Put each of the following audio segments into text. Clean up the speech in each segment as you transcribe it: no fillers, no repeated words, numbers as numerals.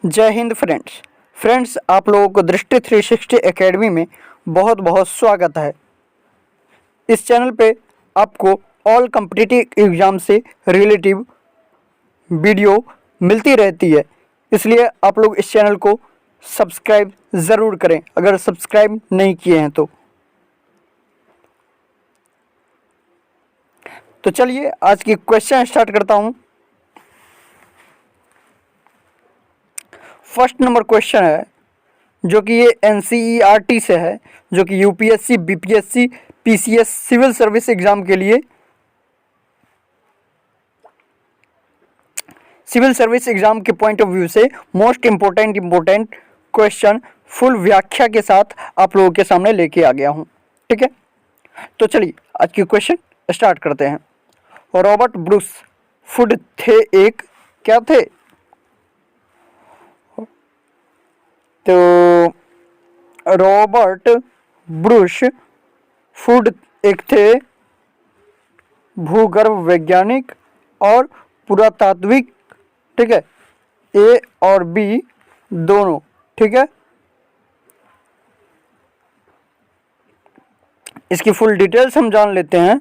जय हिंद फ्रेंड्स आप लोगों को दृष्टि 360 एकेडमी में बहुत बहुत स्वागत है। इस चैनल पे आपको ऑल कॉम्पिटिटिव एग्ज़ाम से रिलेटिव वीडियो मिलती रहती है, इसलिए आप लोग इस चैनल को सब्सक्राइब ज़रूर करें अगर सब्सक्राइब नहीं किए हैं तो चलिए आज की क्वेश्चन स्टार्ट करता हूँ। फर्स्ट नंबर क्वेश्चन है जो कि ये NCERT से है, जो कि UPSC, BPSC, PCS civil service exam के लिए सिविल सर्विस एग्ज़ाम के पॉइंट ऑफ व्यू से मोस्ट इम्पोर्टेंट क्वेश्चन फुल व्याख्या के साथ आप लोगों के सामने लेके आ गया हूँ। ठीक है, तो चलिए आज की क्वेश्चन स्टार्ट करते हैं। रॉबर्ट ब्रूस फूड थे एक क्या थे? तो रॉबर्ट ब्रूस फूड एक थे भूगर्भ वैज्ञानिक और पुरातात्विक। ठीक है, ए और बी दोनों। ठीक है, इसकी फुल डिटेल्स हम जान लेते हैं।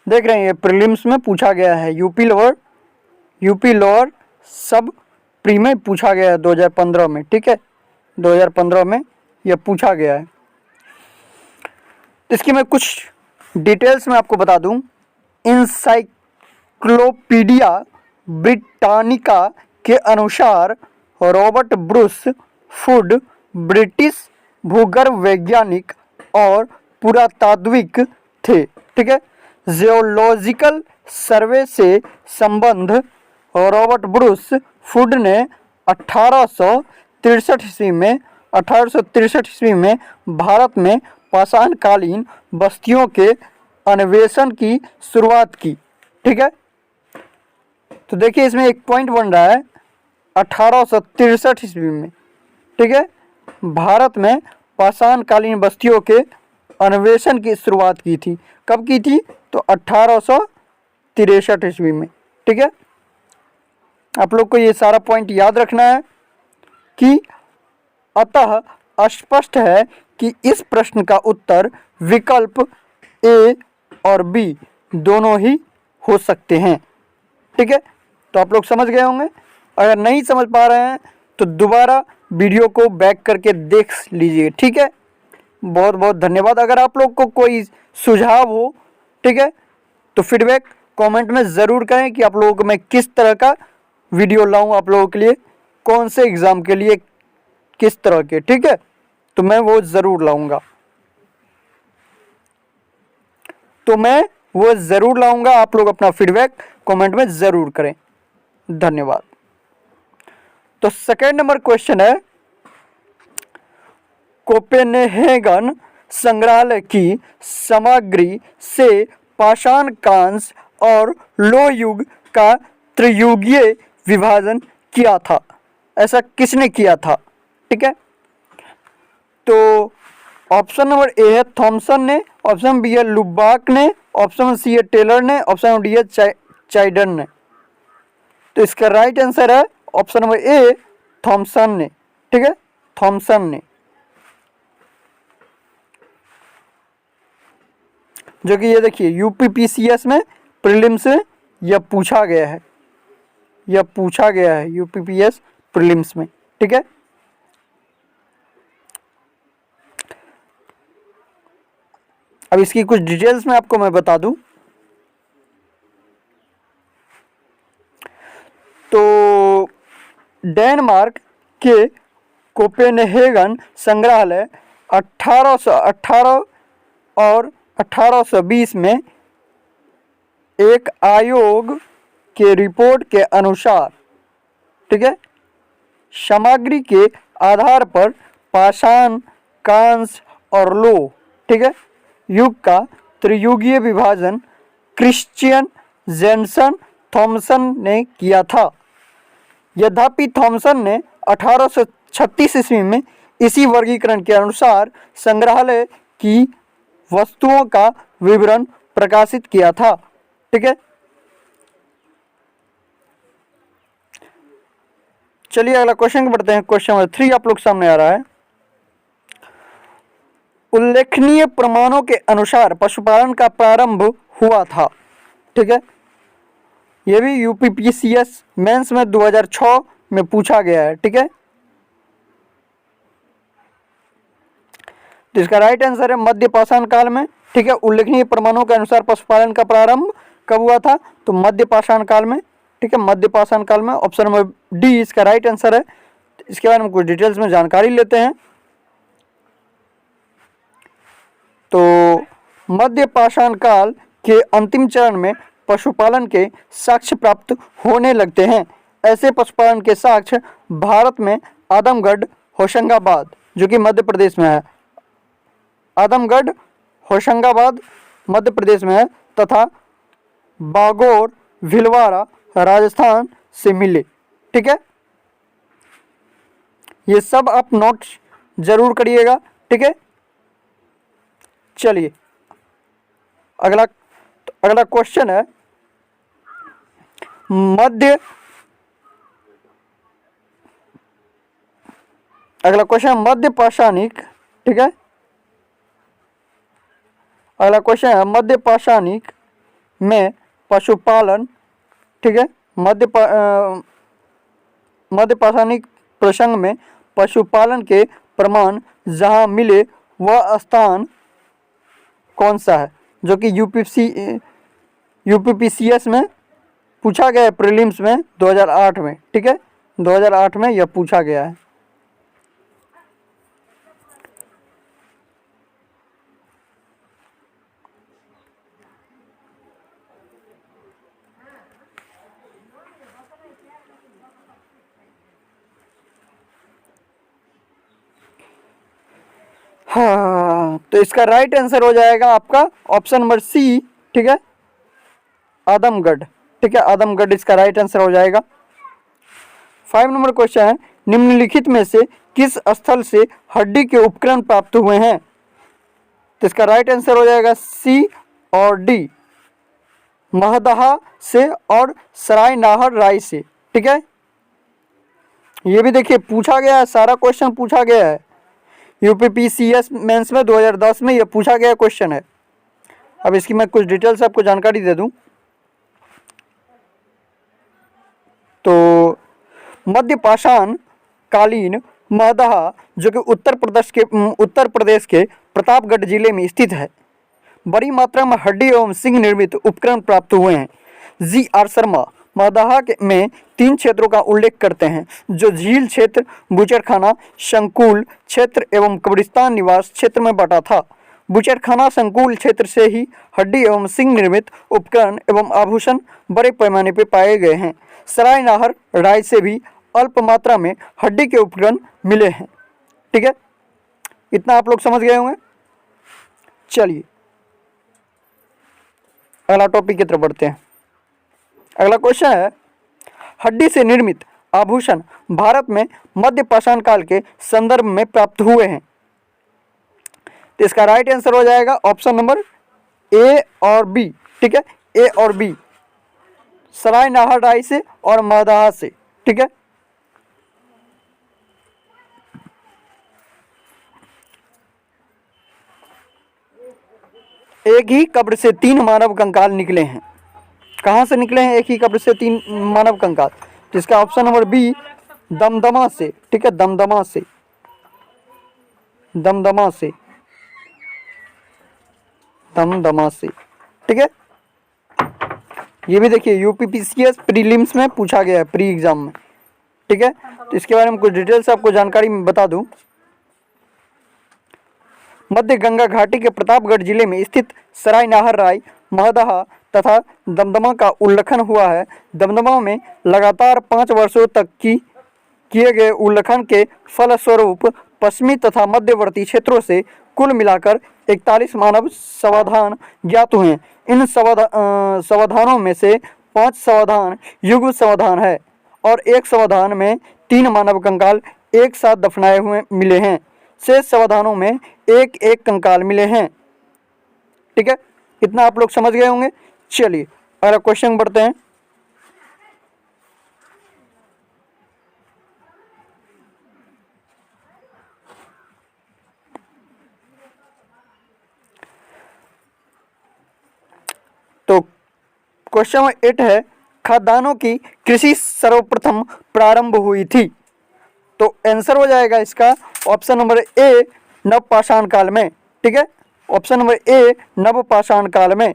देख रहे हैं ये प्रीलिम्स में पूछा गया है, यूपी लोअर सब प्री में पूछा गया है 2015 में। ठीक है, 2015 में यह पूछा गया है। इसकी मैं कुछ डिटेल्स में आपको बता दूं। इंसाइक्लोपीडिया ब्रिटानिका के अनुसार रॉबर्ट ब्रूस फूड ब्रिटिश भूगर्भ वैज्ञानिक और पुरातात्विक थे। ठीक है, जियोलॉजिकल सर्वे से संबंध रॉबर्ट ब्रूस फूड ने 1863 ईस्वी में भारत में पाषाणकालीन बस्तियों के अन्वेषण की शुरुआत की। ठीक है, तो देखिए इसमें एक पॉइंट बन रहा है 1863 ईस्वी में। ठीक है, भारत में पाषाणकालीन बस्तियों के अन्वेषण की शुरुआत की थी। कब की थी? तो 1863 ईस्वी में। ठीक है, आप लोग को ये सारा पॉइंट याद रखना है कि अतः स्पष्ट है कि इस प्रश्न का उत्तर विकल्प ए और बी दोनों ही हो सकते हैं। ठीक है, तो आप लोग समझ गए होंगे। अगर नहीं समझ पा रहे हैं तो दोबारा वीडियो को बैक करके देख लीजिए। ठीक है, बहुत बहुत धन्यवाद। अगर आप लोग को कोई सुझाव हो, ठीक है, तो फीडबैक कमेंट में ज़रूर करें कि आप लोगों को मैं किस तरह का वीडियो लाऊं, आप लोगों के लिए कौन से एग्ज़ाम के लिए किस तरह के। ठीक है, तो मैं वो ज़रूर लाऊंगा, आप लोग अपना फीडबैक कमेंट में ज़रूर करें। धन्यवाद। तो सेकेंड नंबर क्वेश्चन है, कोपेनहेगन संग्रहालय की सामग्री से पाषाण कांस्य और लोह युग का त्रियुगीय विभाजन किया था। ऐसा किसने किया था? ठीक है, तो ऑप्शन नंबर ए है थॉमसन ने, ऑप्शन बी है लुबाक ने, ऑप्शन सी है टेलर ने, ऑप्शन डी है चाइडन ने। तो इसका राइट आंसर है ऑप्शन नंबर ए थॉमसन ने। ठीक है, थॉमसन ने, जो कि ये देखिए यूपीपीसीएस में प्रीलिम्स में यह पूछा गया है, यूपीपीएस प्रीलिम्स में। ठीक है, अब इसकी कुछ डिटेल्स में आपको मैं बता दूं। तो डेनमार्क के कोपेनहेगन संग्रहालय 1818 और 1820 में एक आयोग के रिपोर्ट के अनुसार, ठीक है, सामग्री के आधार पर पाषाण, कांस्य और लोह, ठीक है, युग का त्रियुगीय विभाजन क्रिश्चियन जेनसन थॉमसन ने किया था। यद्यपि थॉमसन ने 1836 ईस्वी में इसी वर्गीकरण के अनुसार संग्रहालय की वस्तुओं का विवरण प्रकाशित किया था। ठीक है, चलिए अगला क्वेश्चन बढ़ते हैं। क्वेश्चन नंबर 3 आप लोग सामने आ रहा है। उल्लेखनीय प्रमाणों के अनुसार पशुपालन का प्रारंभ हुआ था। ठीक है, ये भी यूपीपीसीएस मेंस में 2006 में पूछा गया है। ठीक है, तो इसका राइट आंसर है मध्य पाषाण काल में। ठीक है, उल्लेखनीय प्रमाणों के अनुसार पशुपालन का प्रारंभ कब हुआ था? तो मध्य पाषाण काल में। ठीक है, मध्य पाषाण काल में। ऑप्शन नंबर डी इसका राइट आंसर है। इसके बारे में कुछ डिटेल्स में जानकारी लेते हैं। तो मध्य पाषाण काल के अंतिम चरण में पशुपालन के साक्ष्य प्राप्त होने लगते हैं। ऐसे पशुपालन के साक्ष्य भारत में आदमगढ़, होशंगाबाद जो कि मध्य प्रदेश में है, आदमगढ़ होशंगाबाद मध्य प्रदेश में है, तथा बागोर भीलवाड़ा राजस्थान से मिले। ठीक है, ये सब आप नोट जरूर करिएगा। ठीक है, चलिए अगला क्वेश्चन है मध्य पाषाणिक। ठीक है, अगला क्वेश्चन है मध्य पाषाणिक में पशुपालन। ठीक है, मध्य पाषाणिक प्रसंग में पशुपालन के प्रमाण जहां मिले वह स्थान कौन सा है? जो कि यूपीपीसीएस में पूछा गया है, प्रीलिम्स में 2008 में। ठीक है, 2008 में यह पूछा गया है। हाँ, तो इसका राइट आंसर हो जाएगा आपका ऑप्शन नंबर सी। ठीक है, आदमगढ़। ठीक है, आदमगढ़ इसका राइट आंसर हो जाएगा। 5 नंबर क्वेश्चन है, निम्नलिखित में से किस स्थल से हड्डी के उपकरण प्राप्त हुए हैं? तो इसका राइट आंसर हो जाएगा सी और डी, महदहा से और सराय नाहर राय से। ठीक है, ये भी देखिए पूछा गया है, सारा क्वेश्चन पूछा गया है। यूपीपीसीएस मेंस में 2010 में यह पूछा गया क्वेश्चन है। अब इसकी मैं कुछ डिटेल्स आपको जानकारी दे दूं। तो मध्य पाषाण कालीन महदहा जो कि उत्तर प्रदेश के प्रतापगढ़ जिले में स्थित है, बड़ी मात्रा में हड्डी एवं सिंह निर्मित उपकरण प्राप्त हुए हैं। जी आर शर्मा महदहा में 3 क्षेत्रों का उल्लेख करते हैं, जो झील क्षेत्र, बुचड़खाना संकुल क्षेत्र एवं कब्रिस्तान निवास क्षेत्र में बटा था। बुचड़खाना संकुल क्षेत्र से ही हड्डी एवं सिंह निर्मित उपकरण एवं आभूषण बड़े पैमाने पर पाए गए हैं। सराय नाहर राय से भी अल्प मात्रा में हड्डी के उपकरण मिले हैं। ठीक है, इतना आप लोग समझ गए होंगे। चलिए अगला टॉपिक की तरफ बढ़ते हैं। अगला क्वेश्चन है, हड्डी से निर्मित आभूषण भारत में मध्य पाषाण काल के संदर्भ में प्राप्त हुए हैं। तो इसका राइट आंसर हो जाएगा ऑप्शन नंबर ए और बी। ठीक है, ए और बी, सराय नाहर राय से और महदहा से। ठीक है, एक ही कब्र से 3 मानव कंकाल निकले हैं। कहाँ से निकले हैं एक ही कब्र से 3 मानव कंकाल? जिसका ऑप्शन नंबर बी, दमदमा से। ठीक है, दमदमा से, दमदमा से, दमदमा से। ठीक है, ये भी देखिए यूपीपीसीएस प्रीलिम्स में पूछा गया है, प्री एग्जाम में। ठीक है, तो इसके बारे में कुछ डिटेल्स आपको जानकारी बता दूं। मध्य गंगा घाटी के प्रतापगढ़ जिले में स्थित सराय नाहर राय, महदहा तथा दमदमा का उल्लेखन हुआ है। दमदमा में लगातार 5 वर्षों तक किए गए उल्लेखन के फलस्वरूप पश्चिमी तथा मध्यवर्ती क्षेत्रों से कुल मिलाकर 41 मानव समाधान ज्ञात हुए। इन समाधानों में से 5 समाधान युग्म समाधान है और एक समाधान में 3 मानव कंकाल एक साथ दफनाए हुए मिले हैं। शेष समाधानों में एक एक कंकाल मिले हैं। ठीक है, इतना आप लोग समझ गए होंगे। चलिए अगला क्वेश्चन बढ़ते हैं। क्वेश्चन नंबर 8 है, खाद्यान्नों की कृषि सर्वप्रथम प्रारंभ हुई थी। तो आंसर हो जाएगा इसका ऑप्शन नंबर ए, नवपाषाण काल में। ठीक है, ऑप्शन नंबर ए, नवपाषाण काल में।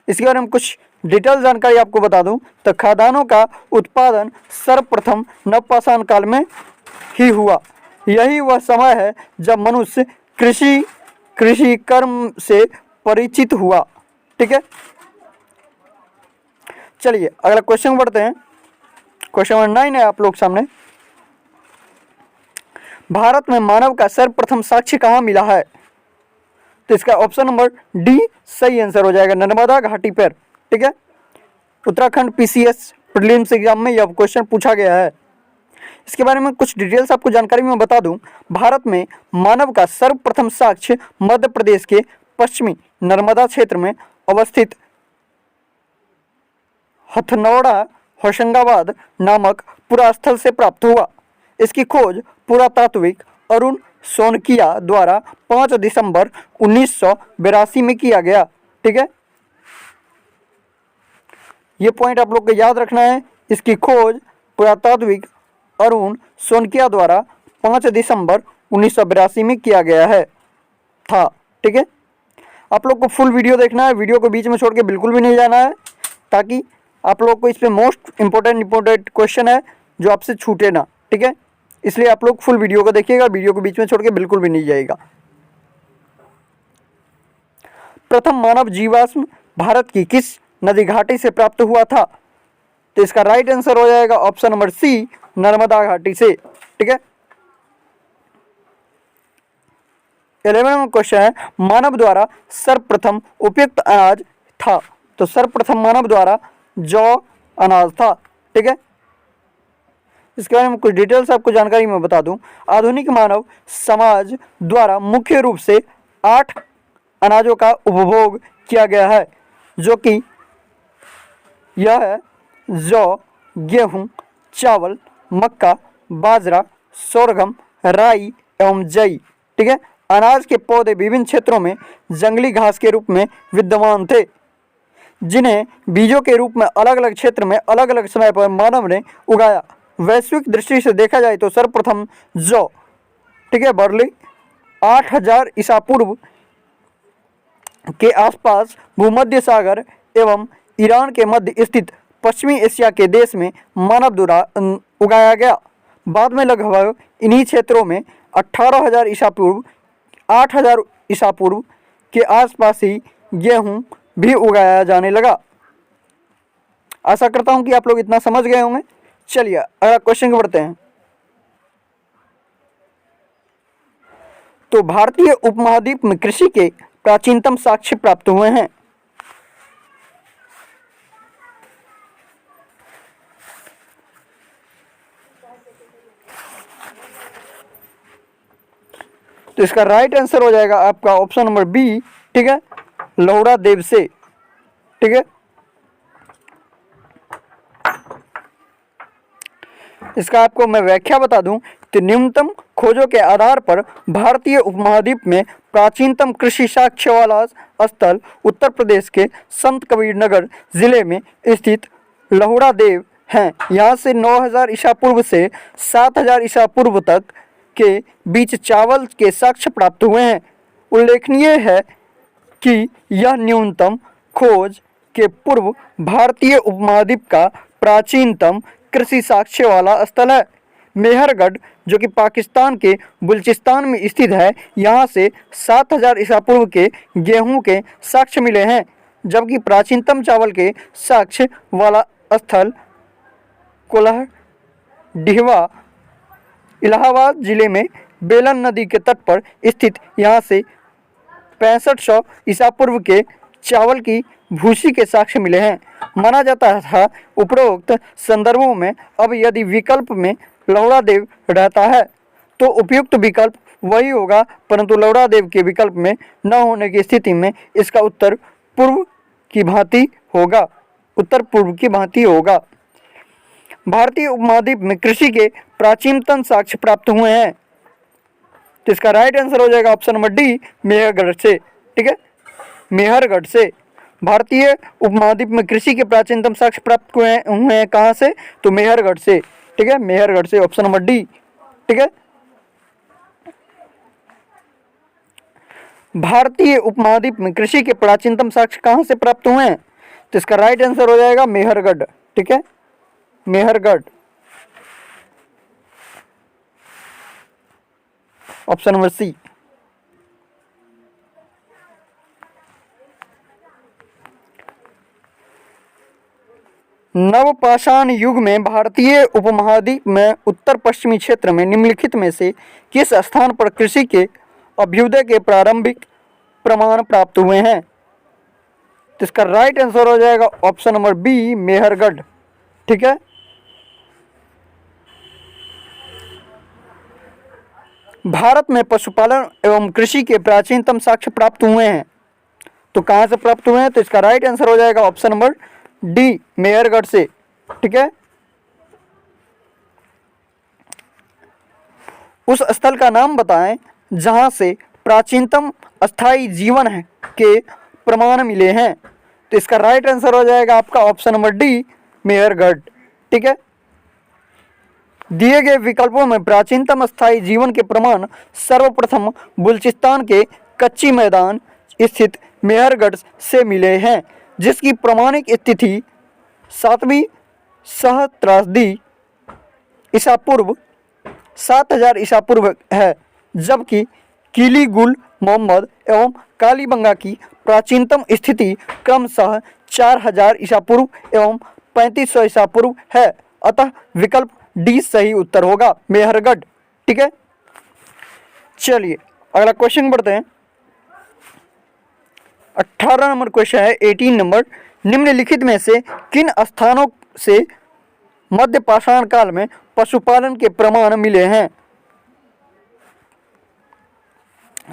इसके बारे में कुछ डिटेल जानकारी आपको बता दूं तो खाद्यान्नों का उत्पादन सर्वप्रथम नवपाषाण काल में ही हुआ। यही वह समय है जब मनुष्य कृषि कर्म से परिचित हुआ। ठीक है, चलिए अगला क्वेश्चन बढ़ते हैं। क्वेश्चन नंबर 9 है आप लोग सामने, भारत में मानव का सर्वप्रथम साक्ष्य कहाँ मिला है? तो इसका ऑप्शन नंबर डी सही आंसर हो जाएगा, नर्मदा घाटी पर। ठीक है, उत्तराखंड पीसीएस प्रीलिम्स एग्जाम में यह क्वेश्चन पूछा गया है। इसके बारे में कुछ डिटेल्स आपको जानकारी मैं बता दूं। भारत में मानव का सर्वप्रथम साक्ष्य मध्य प्रदेश के पश्चिमी नर्मदा क्षेत्र में अवस्थित हथनौड़ा होशंगाबाद नामक पुरास्थल से प्राप्त हुआ। इसकी खोज पुरातात्विक अरुण सोनकिया द्वारा 5 दिसंबर 1982 में किया गया। ठीक है, ये पॉइंट आप लोग को याद रखना है। इसकी खोज पुरातात्विक अरुण सोनकिया द्वारा 5 दिसंबर 1982 में किया गया है था। ठीक है, आप लोग को फुल वीडियो देखना है, वीडियो को बीच में छोड़ के बिल्कुल भी नहीं जाना है, ताकि आप लोग को इस पे मोस्ट इंपॉर्टेंट क्वेश्चन है जो आपसे छूटे ना। ठीक है, इसलिए आप लोग फुल वीडियो को देखिएगा, वीडियो को बीच में छोड़ के बिल्कुल भी नहीं जाएगा। प्रथम मानव जीवाश्म भारत की किस नदी घाटी से प्राप्त हुआ था? तो इसका राइट आंसर हो जाएगा ऑप्शन नंबर सी, नर्मदा घाटी से। ठीक है, 11वां क्वेश्चन है, मानव द्वारा सर्वप्रथम उपयुक्त अनाज था? तो सर्वप्रथम मानव द्वारा जौ अनाज था। ठीक है, इसके बारे में कुछ डिटेल्स आपको जानकारी मैं बता दूं। आधुनिक मानव समाज द्वारा मुख्य रूप से 8 अनाजों का उपभोग किया गया है, जो कि यह है जौ, गेहूं, चावल, मक्का, बाजरा, सोरगम, राई एवं जई। ठीक है, अनाज के पौधे विभिन्न क्षेत्रों में जंगली घास के रूप में विद्यमान थे, जिन्हें बीजों के रूप में अलग अलग क्षेत्र में अलग अलग समय पर मानव ने उगाया। वैश्विक दृष्टि से देखा जाए तो सर्वप्रथम जौ, ठीक है, बरली 8000 ईसा पूर्व के आसपास भूमध्य सागर एवं ईरान के मध्य स्थित पश्चिमी एशिया के देश में मानव द्वारा उगाया गया। बाद में लगभग इन्हीं क्षेत्रों में 18000 ईसा पूर्व 8000 ईसा पूर्व के आसपास ही गेहूं भी उगाया जाने लगा। आशा करता हूं कि आप लोग इतना समझ गए होंगे। चलिए अगला क्वेश्चन को बढ़ते हैं। तो भारतीय उपमहाद्वीप में कृषि के प्राचीनतम साक्ष्य प्राप्त हुए हैं। तो इसका राइट आंसर हो जाएगा आपका ऑप्शन नंबर बी। ठीक है, लोहड़ा देव से। ठीक है, इसका आपको मैं व्याख्या बता दूं तो न्यूनतम खोजों के आधार पर भारतीय उपमहाद्वीप में प्राचीनतम कृषि साक्ष्य वाला स्थल उत्तर प्रदेश के संत कबीर नगर जिले में स्थित लोहड़ा देव हैं। यहाँ से 9000 ईसा पूर्व से 7000 ईसा पूर्व तक के बीच चावल के साक्ष्य प्राप्त हुए हैं। उल्लेखनीय है कि यह न्यूनतम खोज के पूर्व भारतीय उपमहाद्वीप का प्राचीनतम कृषि साक्ष्य वाला स्थल है। मेहरगढ़ जो कि पाकिस्तान के बलूचिस्तान में स्थित है, यहाँ से 7000 ईसा पूर्व के गेहूं के साक्ष्य मिले हैं, जबकि प्राचीनतम चावल के साक्ष्य वाला स्थल कोल्ह डिहवा इलाहाबाद जिले में बेलन नदी के तट पर स्थित, यहाँ से 6500 ईसा पूर्व के चावल की भूसी के साक्ष्य मिले हैं। माना जाता था उपरोक्त संदर्भों में अब यदि विकल्प में लोहड़ा देव रहता है तो उपयुक्त विकल्प वही होगा, परंतु लोहड़ा देव के विकल्प में न होने की स्थिति में इसका उत्तर पूर्व की भांति होगा, उत्तर पूर्व की भांति होगा। भारतीय उपमहाद्वीप में कृषि के प्राचीनतम साक्ष्य प्राप्त हुए हैं, तो इसका राइट आंसर हो जाएगा ऑप्शन नंबर डी, मेहरगढ़ से। ठीक है, मेहरगढ़ से। भारतीय उपमहाद्वीप में कृषि के प्राचीनतम साक्ष्य प्राप्त हुए हैं कहाँ से? तो मेहरगढ़ से। ठीक है, मेहरगढ़ से, ऑप्शन नंबर डी। ठीक है, भारतीय उपमहाद्वीप में कृषि के प्राचीनतम साक्ष्य कहाँ से प्राप्त हुए हैं? तो इसका राइट आंसर हो जाएगा मेहरगढ़। ठीक है, मेहरगढ़, ऑप्शन नंबर सी। नवपाषाण युग में भारतीय उपमहाद्वीप में उत्तर पश्चिमी क्षेत्र में निम्नलिखित में से किस स्थान पर कृषि के अभ्युदय के प्रारंभिक प्रमाण प्राप्त हुए हैं? तो इसका राइट आंसर हो जाएगा ऑप्शन नंबर बी, मेहरगढ़। ठीक है, भारत में पशुपालन एवं कृषि के प्राचीनतम साक्ष्य प्राप्त हुए हैं, तो कहां से प्राप्त हुए हैं? तो इसका राइट आंसर हो जाएगा ऑप्शन नंबर डी, मेहरगढ़ से। ठीक है, उस स्थल का नाम बताएं जहां से प्राचीनतम अस्थायी जीवन है के प्रमाण मिले हैं। तो इसका राइट आंसर हो जाएगा आपका ऑप्शन नंबर डी, मेहरगढ़। ठीक है, दिए गए विकल्पों में प्राचीनतम अस्थायी जीवन के प्रमाण सर्वप्रथम बलूचिस्तान के कच्ची मैदान स्थित मेहरगढ़ से मिले हैं, जिसकी प्रमाणिक स्थिति 7वीं सहस्त्राब्दी ईसा पूर्व 7000 ईसा पूर्व है, जबकि किली गुल मोहम्मद एवं कालीबंगा की प्राचीनतम स्थिति क्रमशः 4000 ईसा पूर्व एवं 3500 ईसा पूर्व है। अतः विकल्प डी सही उत्तर होगा, मेहरगढ़। ठीक है, चलिए अगला क्वेश्चन बढ़ते हैं। 18 नंबर क्वेश्चन है, 18 नंबर, निम्नलिखित में से किन स्थानों से मध्य पाषाण काल में पशुपालन के प्रमाण मिले हैं?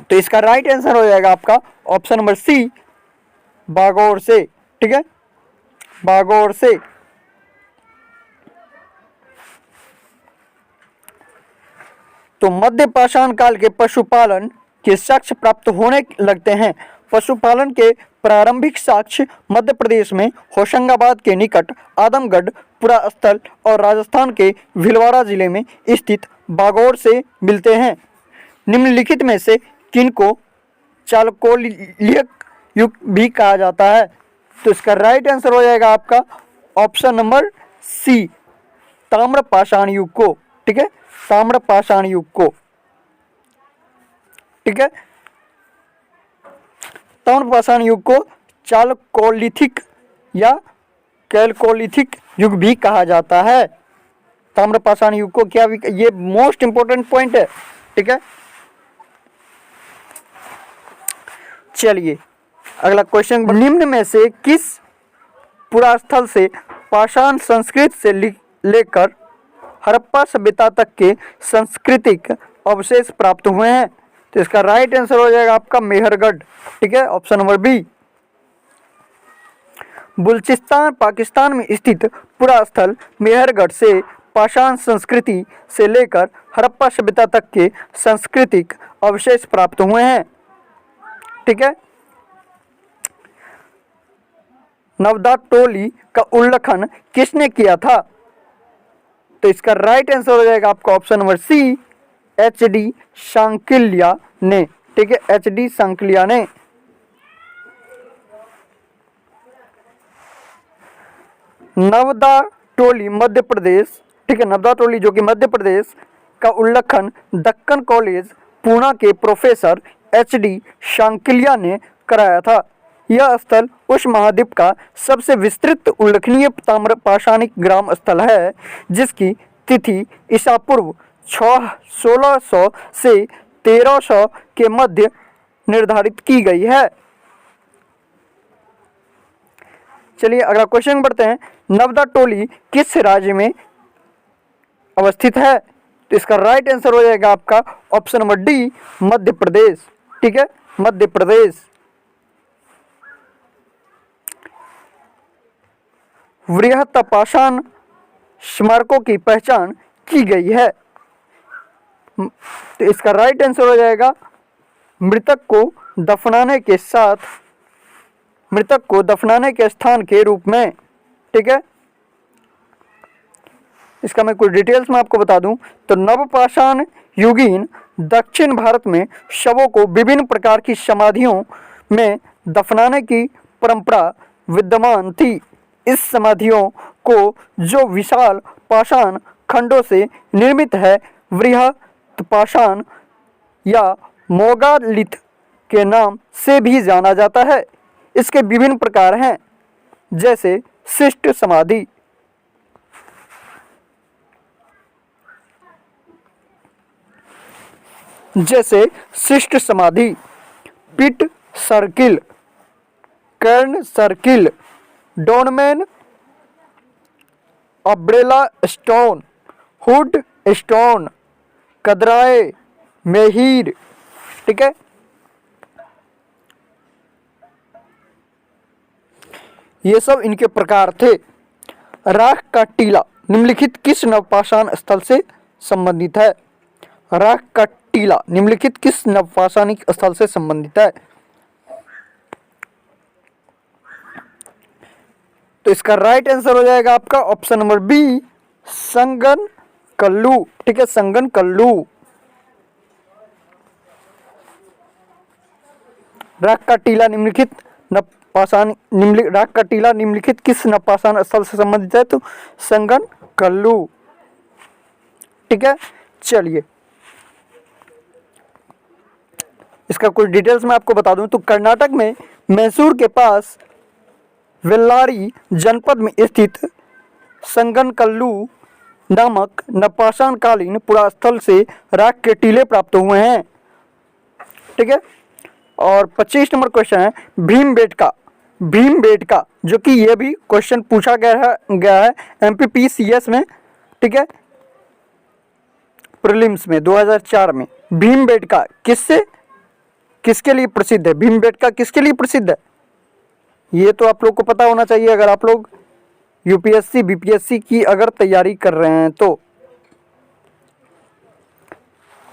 तो इसका राइट आंसर हो जाएगा आपका ऑप्शन नंबर सी, बागौर से। ठीक है, बागौर से। तो मध्य पाषाण काल के पशुपालन के साक्ष्य प्राप्त होने लगते हैं। पशुपालन के प्रारंभिक साक्ष्य मध्य प्रदेश में होशंगाबाद के निकट आदमगढ़ पुरास्थल और राजस्थान के भीलवाड़ा जिले में स्थित बागौर से मिलते हैं। निम्नलिखित में से किनको चालकोलिथिक युग भी कहा जाता है? तो इसका राइट आंसर हो जाएगा आपका ऑप्शन नंबर सी, ताम्र पाषाण युग को। ठीक है, ताम्र पाषाण युग को। ठीक है, ताम्र पाषाण युग को चालकोलिथिक या कैलकोलिथिक युग भी कहा जाता है। ताम्र पाषाण युग को क्या भी, ये मोस्ट इंपोर्टेंट पॉइंट है। ठीक है, चलिए अगला क्वेश्चन, निम्न में से किस पुरास्थल से पाषाण संस्कृत से लेकर हड़प्पा सभ्यता तक के सांस्कृतिक अवशेष प्राप्त हुए हैं? तो इसका राइट आंसर हो जाएगा आपका मेहरगढ़। ठीक है, option number B. Baluchistan Pakistan में स्थित पुरास्थल मेहरगढ़ से पाषाण संस्कृति से लेकर हड़प्पा सभ्यता तक के सांस्कृतिक अवशेष प्राप्त हुए हैं। ठीक है, नवदा टोली का उल्लेखन किसने किया था? तो इसका राइट आंसर हो जाएगा आपका option number C, H D. Sankalia ने। ठीक है, एच.डी. सांकलिया ने। नवदा टोली मध्य प्रदेश, ठीक है, नवदा टोली जो कि मध्य प्रदेश का उल्लेखन दक्कन कॉलेज पूना के प्रोफेसर एच.डी. सांकलिया ने कराया था। यह स्थल उस महाद्वीप का सबसे विस्तृत उल्लेखनीय ताम्र पाषाणिक ग्राम स्थल है, जिसकी तिथि ईसा पूर्व 1600 से 1300 के मध्य निर्धारित की गई है। चलिए अगला क्वेश्चन बढ़ते हैं। नवदा टोली किस राज्य में अवस्थित है? तो इसका राइट आंसर हो जाएगा आपका option number D, Madhya Pradesh. ठीक है, मध्य प्रदेश। वृहत पाषाण स्मारकों की पहचान की गई है। तो इसका राइट आंसर हो जाएगा मृतक को दफनाने के साथ मृतक को दफनाने के स्थान के रूप में। ठीक है, इसका मैं कुछ डिटेल्स में आपको बता दूं तो नवपाषाण युगीन दक्षिण भारत में शवों को विभिन्न प्रकार की समाधियों में दफनाने की परंपरा विद्यमान थी। इस समाधियों को जो विशाल पाषाण खंडों से निर्मित है वृहत पाषाण या मोगालिथ के नाम से भी जाना जाता है। इसके विभिन्न प्रकार हैं जैसे शिष्ट समाधि, पिट सर्किल, कर्ण circle, डोनमैन, umbrella stone, hood stone, कदराए, मेहीर। ठीक है, ये सब इनके प्रकार थे। राख का टीला निम्नलिखित किस नवपाषाण स्थल से संबंधित है? राख का टीला निम्नलिखित किस नवपाषाणिक स्थल से संबंधित है? तो इसका राइट आंसर हो जाएगा आपका ऑप्शन नंबर बी, संगन कल्लू। ठीक है, संगन कल्लू। राख का टीला निम्नलिखित किस नवपाषाण स्थल से संबंधित है? तो संगन कल्लू। ठीक है, चलिए इसका कुछ डिटेल्स मैं आपको बता दूं तो कर्नाटक में मैसूर के पास वेल्लारी जनपद में स्थित संगनकल्लू नामक नवपाषाण कालीन पुरास्थल से राख के टीले प्राप्त हुए हैं। ठीक है, और 25 नंबर क्वेश्चन है भीमबेटका, जो कि ये भी क्वेश्चन पूछा गया है MPPCS में। ठीक है, प्रीलिम्स में 2004 में। भीमबेटका किसके लिए प्रसिद्ध है? भीमबेटका किसके लिए प्रसिद्ध है? ये तो आप लोग को पता होना चाहिए अगर आप लोग UPSC BPSC की अगर तैयारी कर रहे हैं तो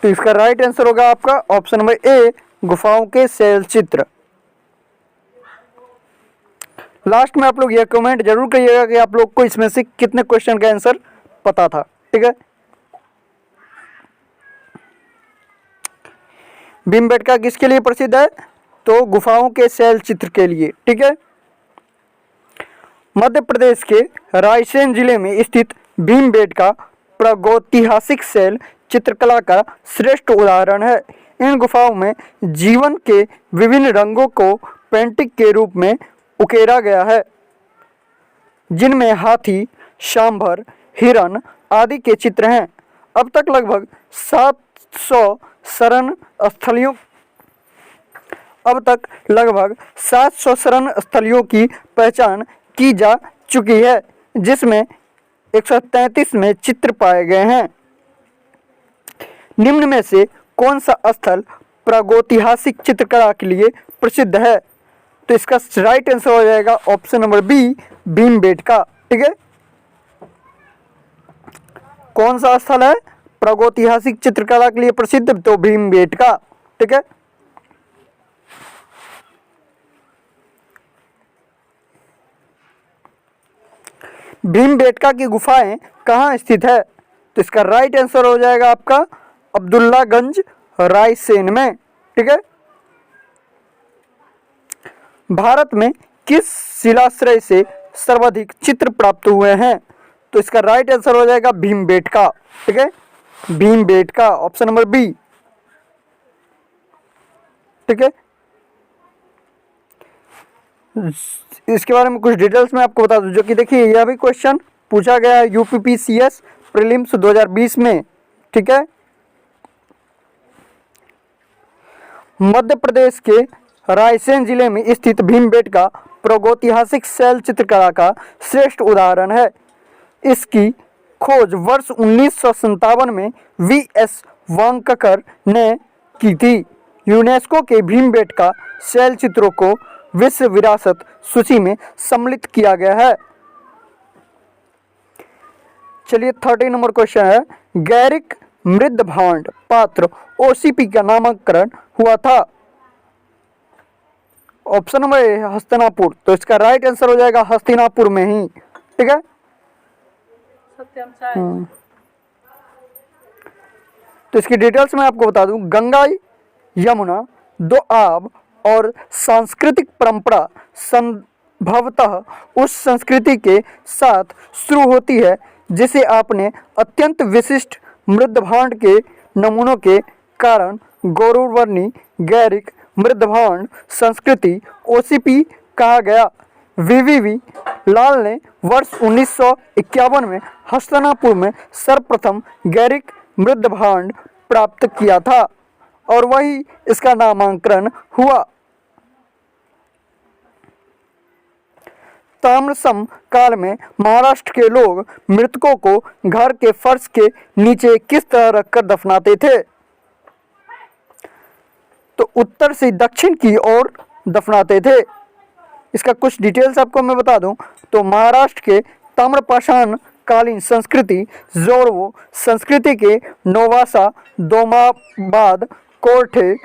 इसका राइट आंसर होगा आपका ऑप्शन नंबर ए, गुफाओं के शैल चित्र। लास्ट में आप लोग यह कमेंट जरूर करिएगा कि आप लोग को इसमें से कितने क्वेश्चन का आंसर पता था। ठीक है, भीमबेटका किसके लिए प्रसिद्ध है? तो गुफाओं के शैल चित्र के लिए। ठीक है, मध्य प्रदेश के रायसेन जिले में स्थित भीमबेटका प्रागैतिहासिक शैल चित्रकला का श्रेष्ठ उदाहरण है। इन गुफाओं में जीवन के विभिन्न रंगों को पेंटिंग के रूप में उकेरा गया है, जिनमें हाथी, सांभर, हिरण आदि के चित्र हैं। अब तक लगभग 700 शरण स्थलियों की पहचान की जा चुकी है, जिसमें 133 में चित्र पाए गए हैं। निम्न में से कौन सा स्थल प्रागैतिहासिक चित्रकला के लिए प्रसिद्ध है? तो इसका राइट आंसर हो जाएगा ऑप्शन नंबर बी, भीमबेटका। ठीक है, कौन सा स्थल है प्रागैतिहासिक चित्रकला के लिए प्रसिद्ध? तो भीमबेटका। ठीक है, भीमबेटका की गुफाएं कहाँ स्थित है? तो इसका राइट आंसर हो जाएगा आपका अब्दुल्लागंज, रायसेन में। ठीक है, भारत में किस शिलाश्रय से सर्वाधिक चित्र प्राप्त हुए हैं? तो इसका राइट आंसर हो जाएगा भीमबेटका। ठीक है, भीमबेटका ऑप्शन नंबर बी। ठीक है, इसके बारे में कुछ डिटेल्स में आपको बता दूं, जो कि देखिए यह भी क्वेश्चन पूछा गया है UPPCS प्रीलिम्स 2020 में। ठीक है, मध्य प्रदेश के रायसेन जिले में स्थित भीमबेटका प्रागैतिहासिक शैल चित्रकला का श्रेष्ठ उदाहरण है। इसकी खोज वर्ष 1957 में VS वांककर ने की थी। यूनेस्को के भीमबेटका शैल चित्रों को विश्व विरासत सूची में सम्मिलित किया गया है। चलिए 30 नंबर क्वेश्चन है, गैरिक मृदभांड पात्र OCP का नामकरण हुआ था? ऑप्शन नंबर ए हस्तिनापुर, तो इसका राइट आंसर हो जाएगा हस्तिनापुर में ही। ठीक है, तो इसकी डिटेल्स मैं आपको बता दूं। गंगा यमुना दो आब और सांस्कृतिक परंपरा संभवतः उस संस्कृति के साथ शुरू होती है जिसे आपने अत्यंत विशिष्ट मृदभांड के नमूनों के कारण गौरवर्णी गैरिक मृदभांड संस्कृति ओसीपी कहा गया। वीवीवी लाल ने वर्ष 1951 में हस्तिनापुर में सर्वप्रथम गैरिक मृदभांड प्राप्त किया था और वही इसका नामांकन हुआ। ताम्रसम काल में महाराष्ट्र के लोग मृतकों को घर के फर्श के नीचे किस तरह रखकर दफनाते थे? तो उत्तर से दक्षिण की ओर दफनाते थे। इसका कुछ डिटेल्स आपको मैं बता दूं तो महाराष्ट्र के ताम्रपाषाण कालीन संस्कृति जोरवो संस्कृति के नोवासा, दोमाबाद, कोरठे,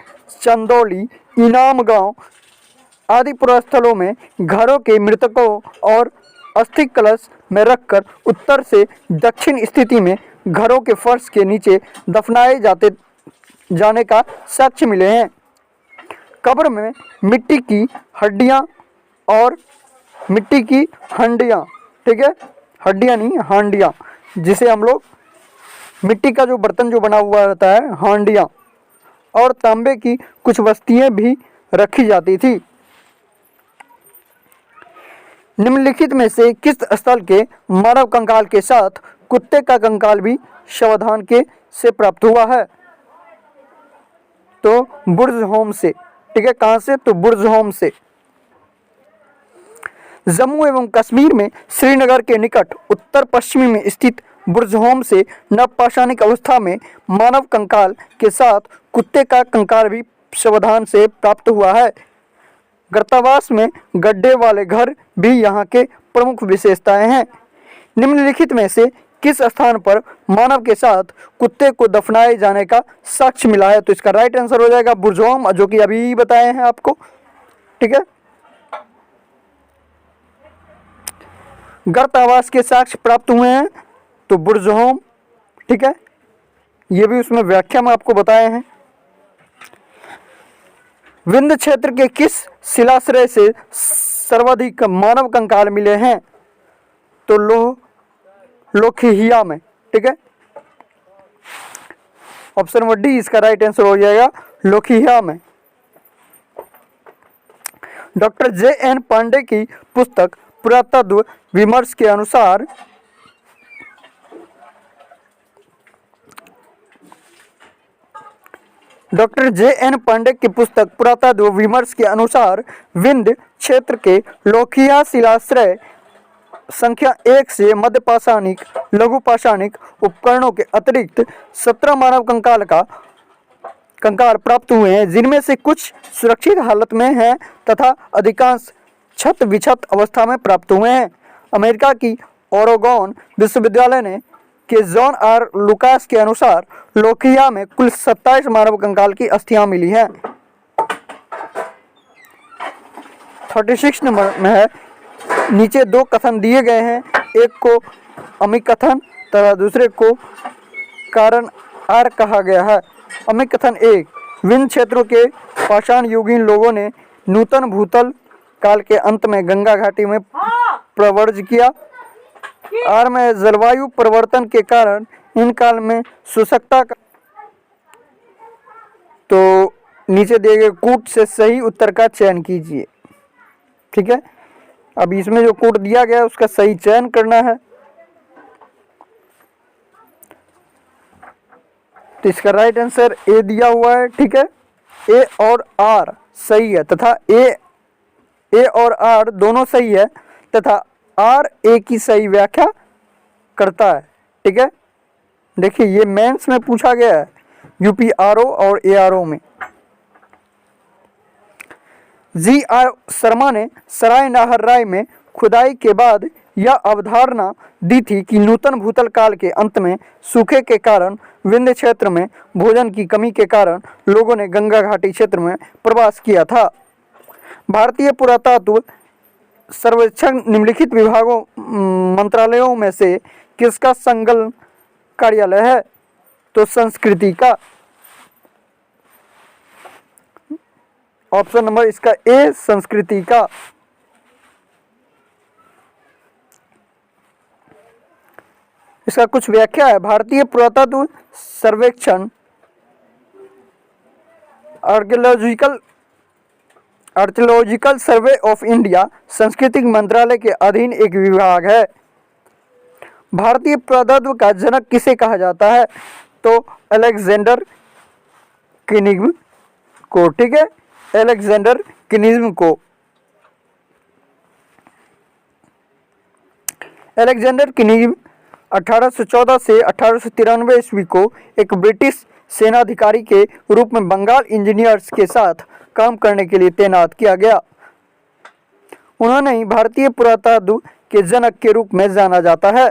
चंदौली, इनाम गांव आदि पुरास्थलों में घरों के मृतकों और अस्थि कलश में रखकर उत्तर से दक्षिण स्थिति में घरों के फर्श के नीचे दफनाए जाने का साक्ष्य मिले हैं। कब्र में मिट्टी की हड्डियां और मिट्टी की हांडियां, ठीक है, हड्डियां नहीं हांडियां, जिसे हम लोग मिट्टी का जो बर्तन जो बना हुआ रहता है हांडियां, और तांबे की कुछ वस्तुएं भी रखी जाती थी। निम्नलिखित में से किस स्थल के मानव कंकाल के साथ कुत्ते का कंकाल भी शवदान के से प्राप्त हुआ है? तो बुर्ज होम से। ठीक है, कहां से? तो बुर्ज होम से। जम्मू एवं कश्मीर में श्रीनगर के निकट उत्तर पश्चिमी में स्थित बुर्ज होम से नवपाषाणिक अवस्था में मानव कंकाल के साथ कुत्ते का कंकाल भी शवदान से प्राप्त हुआ है। गर्तावास में गड्ढे वाले घर भी यहाँ के प्रमुख विशेषताएं हैं। निम्नलिखित में से किस स्थान पर मानव के साथ कुत्ते को दफनाए जाने का साक्ष्य मिला है? तो इसका राइट आंसर हो जाएगा बुर्ज होम, जो कि अभी बताए हैं आपको। ठीक है, गर्तावास के साक्ष्य प्राप्त हुए हैं तो बुर्ज होम। ठीक है, ये भी उसमें व्याख्या में आपको बताए हैं। विंध्य क्षेत्र के किस शिलाश्रय से सर्वाधिक मानव कंकाल मिले हैं? तो लोखिया में। ठीक है, ऑप्शन नंबर डी इसका राइट आंसर हो जाएगा लोखिया में। Doctor JN. पांडे की पुस्तक पुरातत्व विमर्श के अनुसार डॉक्टर जे.एन. पांडे की पुस्तक पुरातत्व विमर्श के अनुसार विंध्य क्षेत्र के लोखिया शिलाश्रय संख्या 1 से मध्यपाषाणिक लघुपाषाणिक उपकरणों के अतिरिक्त 17 मानव कंकाल प्राप्त हुए हैं, जिनमें से कुछ सुरक्षित हालत में हैं तथा अधिकांश क्षत विक्षत अवस्था में प्राप्त हुए हैं। अमेरिका की ओरेगॉन विश्वविद्यालय ने के जॉन आर लुकास के अनुसार लोखिया में कुल 27 मानव कंकाल की अस्थियां मिली हैं। 36 नंबर में है, नीचे दो कथन दिए गए हैं, एक को अमिक कथन तथा दूसरे को कारण आर कहा गया है। अमिक कथन 1, विंध्य क्षेत्रों के पाषाण युगीन लोगों ने नूतन भूतल काल के अंत में गंगा घाटी में प्रव्रज किया। आर में जलवायु परिवर्तन के कारण इन काल में शुष्कता का। तो नीचे दिए गए कूट से सही उत्तर का चयन कीजिए। ठीक है, अब इसमें जो कूट दिया गया है उसका सही चयन करना है। तो इसका राइट आंसर ए दिया हुआ है। ठीक है, ए और आर सही है तथा ए और आर दोनों सही है तथा आर ए की सही व्याख्या करता है। ठीक है, देखिए ये मेंस में पूछा गया है, यूपीआरओ और एआरओ में। जी.आर. शर्मा ने सराय नाहर राय में खुदाई के बाद यह अवधारणा दी थी कि नूतन भूतल काल के अंत में सूखे के कारण विंध्य क्षेत्र में भोजन की कमी के कारण लोगों ने गंगा घाटी क्षेत्र में प्रवास किया था। भारतीय पुरातत्व सर्वेक्षण निम्नलिखित विभागों मंत्रालयों में से किसका संलग्न कार्यालय है? तो संस्कृति का। ऑप्शन नंबर इसका ए, संस्कृति का। इसका कुछ व्याख्या है। भारतीय पुरातत्व सर्वेक्षण आर्कियोलॉजिकल सर्वे ऑफ इंडिया सांस्कृतिक मंत्रालय के अधीन एक विभाग है। भारतीय पुरातत्व का जनक किसे कहा जाता है? तो अलेक्जेंडर किनिग्म को। ठीक है, अलेक्जेंडर किनिग्म को। अलेक्जेंडर किनिग्म 1814 से 1893 ईस्वी को एक ब्रिटिश सेनाधिकारी के रूप में बंगाल इंजीनियर्स के साथ काम करने के लिए तैनात किया गया। उन्होंने ही भारतीय पुरातत्व के जनक के रूप में जाना जाता है।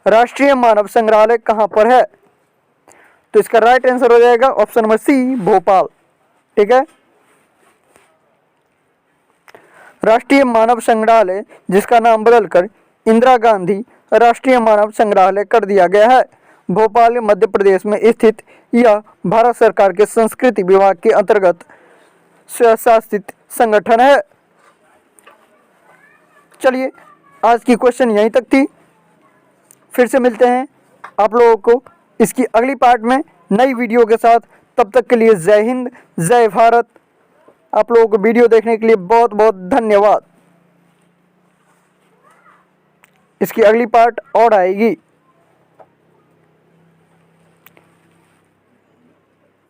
राष्ट्रीय मानव संग्रहालय कहाँ पर है? तो इसका राइट आंसर हो जाएगा ऑप्शन नंबर सी, भोपाल। ठीक है, राष्ट्रीय मानव संग्रहालय जिसका नाम बदलकर इंदिरा गांधी राष्ट्रीय मानव संग्रहालय कर दिया गया है, भोपाल मध्य प्रदेश में स्थित यह भारत सरकार के संस्कृति विभाग के अंतर्गत स्वशासित संगठन है। चलिए, आज की क्वेश्चन यहीं तक थी। फिर से मिलते हैं आप लोगों को इसकी अगली पार्ट में नई वीडियो के साथ। तब तक के लिए जय हिंद, जय भारत। आप लोगों को वीडियो देखने के लिए बहुत बहुत धन्यवाद। इसकी अगली पार्ट और आएगी।